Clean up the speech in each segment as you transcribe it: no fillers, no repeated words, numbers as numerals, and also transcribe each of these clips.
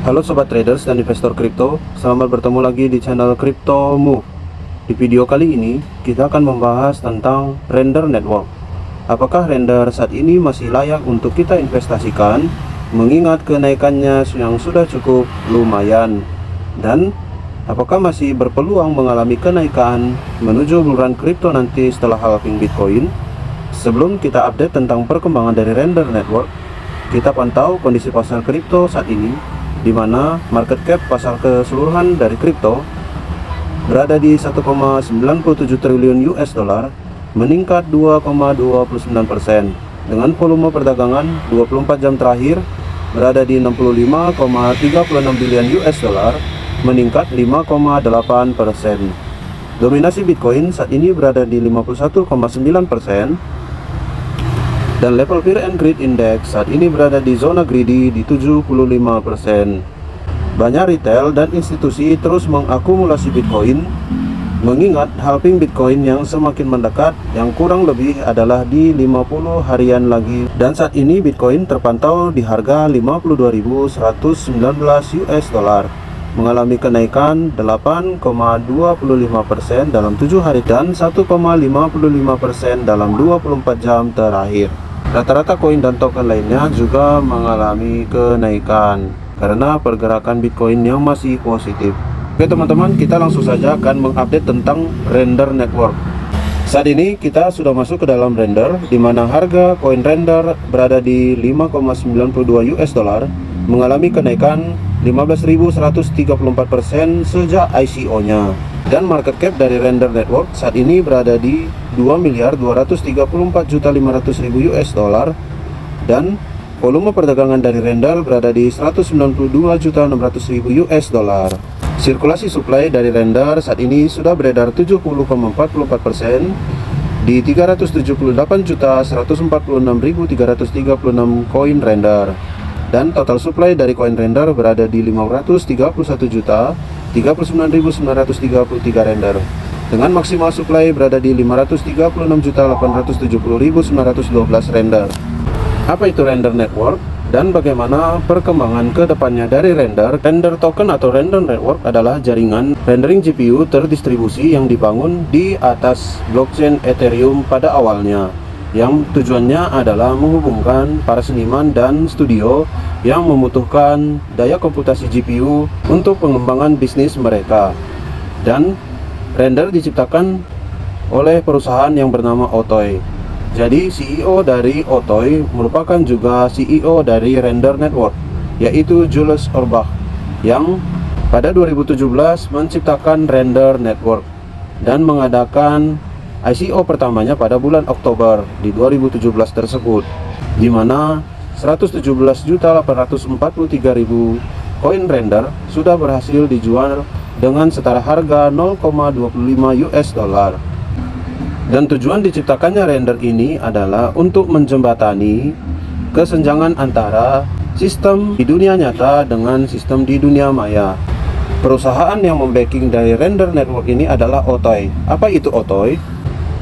Halo sobat traders dan investor kripto, selamat bertemu lagi di channel Crypto Move. Di video kali ini, kita akan membahas tentang Render Network. Apakah Render saat ini masih layak untuk kita investasikan, mengingat kenaikannya yang sudah cukup lumayan? Dan apakah masih berpeluang mengalami kenaikan menuju buluran kripto nanti setelah halving Bitcoin? Sebelum kita update tentang perkembangan dari Render Network, kita pantau kondisi pasar kripto saat ini, di mana market cap pasar keseluruhan dari kripto berada di 1,97 triliun US dollar, meningkat 2,29% dengan volume perdagangan 24 jam terakhir berada di 65,36 bilion US dollar, meningkat 5,8%. Dominasi Bitcoin saat ini berada di 51,9%. Dan level Fear and Greed Index saat ini berada di zona greedy di 75%. Banyak retail dan institusi terus mengakumulasi Bitcoin, mengingat halving Bitcoin yang semakin mendekat, yang kurang lebih adalah di 50 harian lagi. Dan saat ini Bitcoin terpantau di harga 52.119 US dollar, mengalami kenaikan 8,25% dalam 7 hari dan 1,55% dalam 24 jam terakhir. Rata-rata koin dan token lainnya juga mengalami kenaikan karena pergerakan Bitcoin yang masih positif. Oke teman-teman, kita langsung saja akan mengupdate tentang Render Network. Saat ini kita sudah masuk ke dalam Render, di mana harga koin Render berada di 5,92 US dollar, mengalami kenaikan 15.134% sejak ICO-nya. Dan market cap dari Render Network saat ini berada di 2.234.500.000 US dollar, dan volume perdagangan dari Render berada di 192.600.000 US dollar. Sirkulasi supply dari Render saat ini sudah beredar 70,44% di 378.146.336 koin Render. Dan total supply dari koin Render berada di 531.039.933 Render, dengan maksimal supply berada di 536.870.912 Render. Apa itu Render Network dan bagaimana perkembangan ke depannya dari Render? Render Token atau Render Network adalah jaringan rendering GPU terdistribusi yang dibangun di atas blockchain Ethereum pada awalnya, yang tujuannya adalah menghubungkan para seniman dan studio yang membutuhkan daya komputasi GPU untuk pengembangan bisnis mereka. Dan Render diciptakan oleh perusahaan yang bernama Otoy. Jadi CEO dari Otoy merupakan juga CEO dari Render Network, yaitu Jules Orbach, yang pada 2017 menciptakan Render Network dan mengadakan ICO pertamanya pada bulan Oktober di 2017 tersebut, di mana 117.843.000 koin Render sudah berhasil dijual dengan setara harga 0,25 US dollar. Dan tujuan diciptakannya Render ini adalah untuk menjembatani kesenjangan antara sistem di dunia nyata dengan sistem di dunia maya. Perusahaan yang membacking dari Render Network ini adalah Otoy. Apa itu Otoy?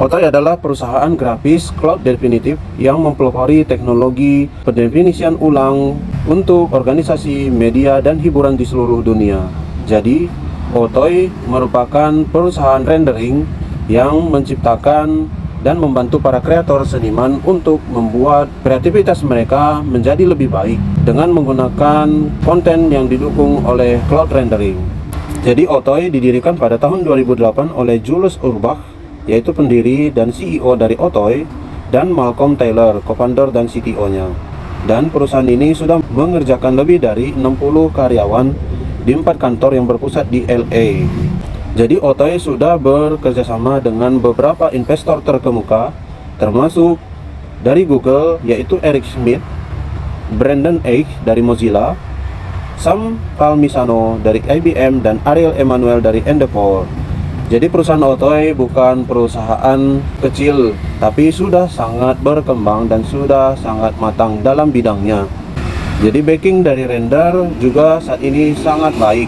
Otoy adalah perusahaan grafis cloud definitif yang mempelopori teknologi pendefinisian ulang untuk organisasi media dan hiburan di seluruh dunia. Jadi, Otoy merupakan perusahaan rendering yang menciptakan dan membantu para kreator seniman untuk membuat kreativitas mereka menjadi lebih baik dengan menggunakan konten yang didukung oleh cloud rendering. Jadi, Otoy didirikan pada tahun 2008 oleh Jules Orbach, yaitu pendiri dan CEO dari Otoy, dan Malcolm Taylor, co-founder dan CTO-nya. Dan perusahaan ini sudah mengerjakan lebih dari 60 karyawan di 4 kantor yang berpusat di LA. Jadi Otoy sudah bekerjasama dengan beberapa investor terkemuka, termasuk dari Google, yaitu Eric Schmidt, Brendan Eich dari Mozilla, Sam Palmisano dari IBM, dan Ariel Emanuel dari Endeavor. Jadi perusahaan Otoy bukan perusahaan kecil, tapi sudah sangat berkembang dan sudah sangat matang dalam bidangnya. Jadi backing dari Render juga saat ini sangat baik.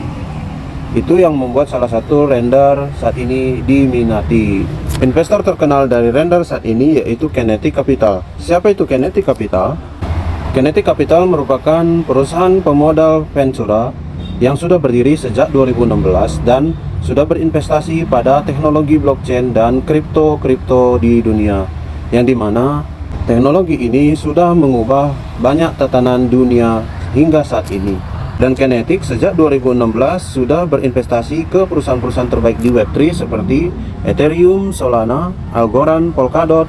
Itu yang membuat salah satu Render saat ini diminati. Investor terkenal dari Render saat ini yaitu Kinetic Capital. Siapa itu Kinetic Capital? Kinetic Capital merupakan perusahaan pemodal Ventura yang sudah berdiri sejak 2016 dan sudah berinvestasi pada teknologi blockchain dan kripto di dunia, yang dimana teknologi ini sudah mengubah banyak tatanan dunia hingga saat ini. Dan Kinetic sejak 2016 sudah berinvestasi ke perusahaan-perusahaan terbaik di Web3 seperti Ethereum, Solana, Algorand, Polkadot,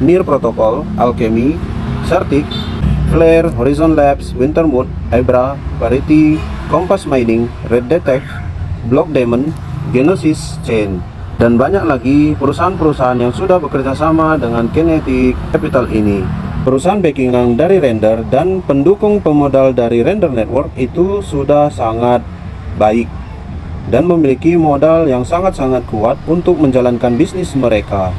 Near Protocol, Alchemy, Certic, Flare, Horizon Labs, Wintermute, Ibra, Parity, Compass Mining, Red Detect, Blockdaemon, Genesis Chain, dan banyak lagi perusahaan-perusahaan yang sudah bekerja sama dengan Kinetic Capital ini. Perusahaan backingan dari Render dan pendukung pemodal dari Render Network itu sudah sangat baik dan memiliki modal yang sangat-sangat kuat untuk menjalankan bisnis mereka.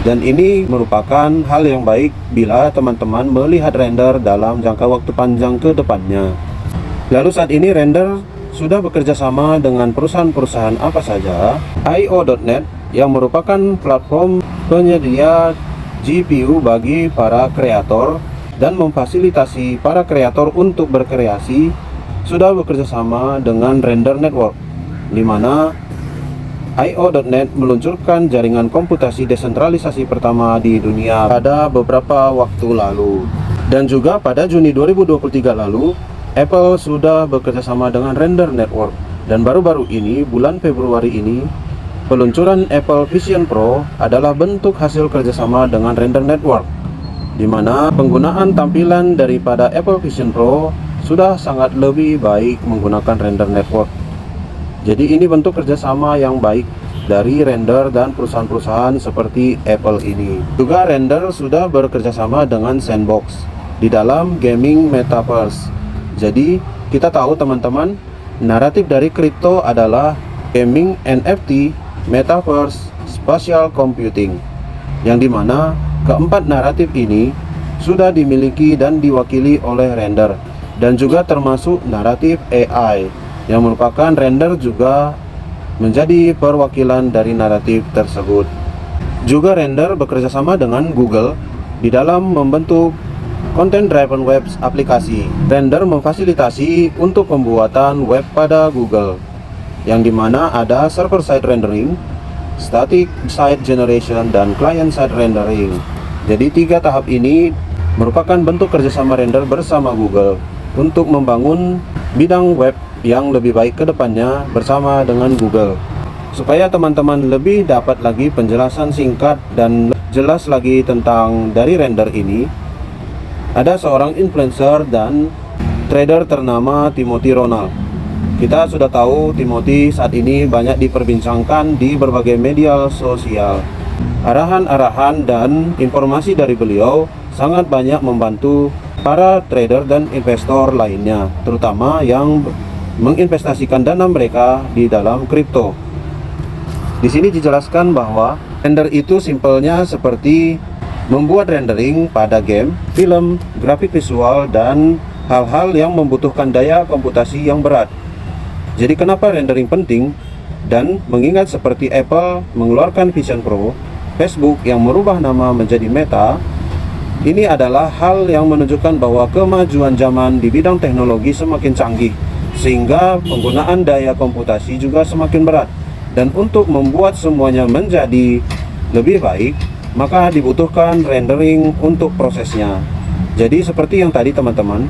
Dan ini merupakan hal yang baik bila teman-teman melihat Render dalam jangka waktu panjang ke depannya. Lalu saat ini Render sudah bekerja sama dengan perusahaan-perusahaan apa saja? IO.net yang merupakan platform penyedia GPU bagi para kreator dan memfasilitasi para kreator untuk berkreasi, sudah bekerja sama dengan Render Network, di mana IO.net meluncurkan jaringan komputasi desentralisasi pertama di dunia pada beberapa waktu lalu. Dan juga pada Juni 2023 lalu, Apple sudah bekerja sama dengan Render Network. Dan baru-baru ini, bulan Februari ini, peluncuran Apple Vision Pro adalah bentuk hasil kerjasama dengan Render Network, di mana penggunaan tampilan daripada Apple Vision Pro sudah sangat lebih baik menggunakan Render Network. Jadi ini bentuk kerjasama yang baik dari Render dan perusahaan-perusahaan seperti Apple ini. Juga Render sudah bekerjasama dengan Sandbox di dalam gaming metaverse. Jadi kita tahu teman-teman, naratif dari kripto adalah gaming, NFT, metaverse, spatial computing, yang dimana keempat naratif ini sudah dimiliki dan diwakili oleh Render, dan juga termasuk naratif AI yang merupakan Render juga menjadi perwakilan dari naratif tersebut. Juga Render bekerja sama dengan Google di dalam membentuk Content Driven Web aplikasi. Render memfasilitasi untuk pembuatan web pada Google, yang dimana ada server side rendering, static site generation, dan client side rendering. Jadi tiga tahap ini merupakan bentuk kerjasama Render bersama Google untuk membangun bidang web yang lebih baik ke depannya bersama dengan Google. Supaya teman-teman lebih dapat lagi penjelasan singkat dan jelas lagi tentang dari Render ini, ada seorang influencer dan trader ternama Timothy Ronald. Kita sudah tahu Timothy saat ini banyak diperbincangkan di berbagai media sosial. Arahan-arahan dan informasi dari beliau sangat banyak membantu para trader dan investor lainnya, terutama yang menginvestasikan dana mereka di dalam kripto. Di sini dijelaskan bahwa Render itu simpelnya seperti membuat rendering pada game, film, grafik visual, dan hal-hal yang membutuhkan daya komputasi yang berat. Jadi kenapa rendering penting? Dan mengingat seperti Apple mengeluarkan Vision Pro, Facebook yang merubah nama menjadi Meta, ini adalah hal yang menunjukkan bahwa kemajuan zaman di bidang teknologi semakin canggih, sehingga penggunaan daya komputasi juga semakin berat. Dan untuk membuat semuanya menjadi lebih baik, maka dibutuhkan rendering untuk prosesnya. Jadi seperti yang tadi teman-teman,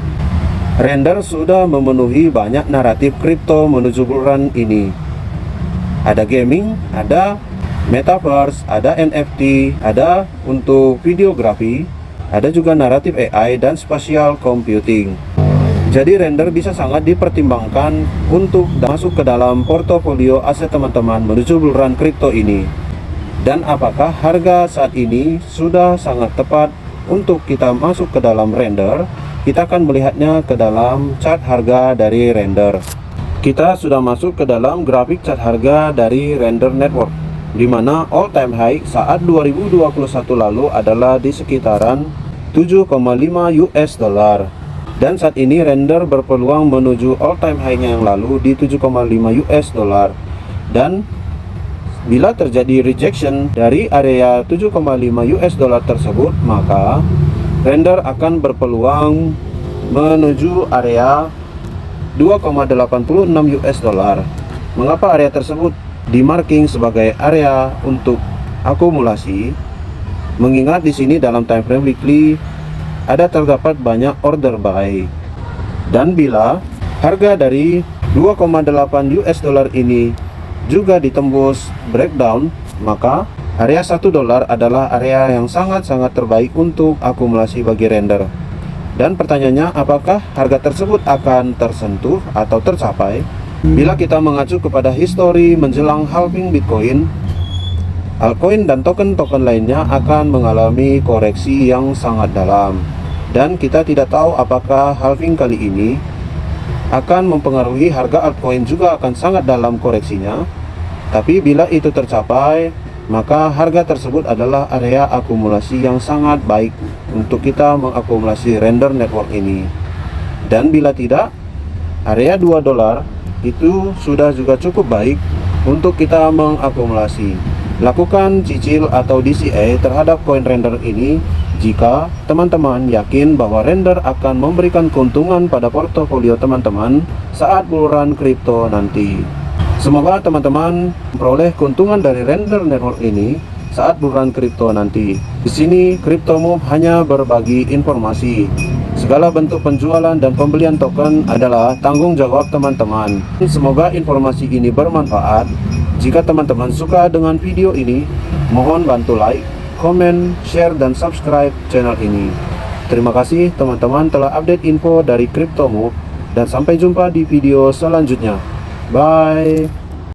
Render sudah memenuhi banyak naratif kripto menuju bulan ini. Ada gaming, ada metaverse, ada NFT, ada untuk videografi, ada juga naratif AI dan spatial computing. Jadi Render bisa sangat dipertimbangkan untuk masuk ke dalam portofolio aset teman-teman menuju bulan kripto ini. Dan apakah harga saat ini sudah sangat tepat untuk kita masuk ke dalam Render? Kita akan melihatnya ke dalam chart harga dari Render. Kita sudah masuk ke dalam grafik chart harga dari Render Network, di mana all time high saat 2021 lalu adalah di sekitaran 7,5 US dollar. Dan saat ini Render berpeluang menuju all time high-nya yang lalu di 7,5 US dollar. Dan bila terjadi rejection dari area 7,5 US dollar tersebut, maka render akan berpeluang menuju area 2,86 US dollar. Mengapa area tersebut dimarking sebagai area untuk akumulasi? Mengingat di sini dalam time frame weekly terdapat banyak order buy. Dan bila harga dari 2,8 US dollar ini juga ditembus breakdown, maka area 1 dolar adalah area yang sangat-sangat terbaik untuk akumulasi bagi render. Dan pertanyaannya, apakah harga tersebut akan tersentuh atau tercapai? Bila kita mengacu kepada histori menjelang halving Bitcoin, altcoin dan token-token lainnya akan mengalami koreksi yang sangat dalam. Dan kita tidak tahu apakah halving kali ini akan mempengaruhi harga altcoin juga akan sangat dalam koreksinya. Tapi bila itu tercapai, maka harga tersebut adalah area akumulasi yang sangat baik untuk kita mengakumulasi render network ini. Dan bila tidak, area 2 dolar itu sudah juga cukup baik untuk kita mengakumulasi. Lakukan cicil atau DCA terhadap koin render ini jika teman-teman yakin bahwa render akan memberikan keuntungan pada portofolio teman-teman saat buluran kripto nanti. Semoga teman-teman memperoleh keuntungan dari render network ini saat buluran kripto nanti. Di sini CryptoMove hanya berbagi informasi. Segala bentuk penjualan dan pembelian token adalah tanggung jawab teman-teman. Semoga informasi ini bermanfaat. Jika teman-teman suka dengan video ini, mohon bantu like, komen, share, dan subscribe channel ini. Terima kasih teman-teman telah update info dari CryptoMove, dan sampai jumpa di video selanjutnya. Bye.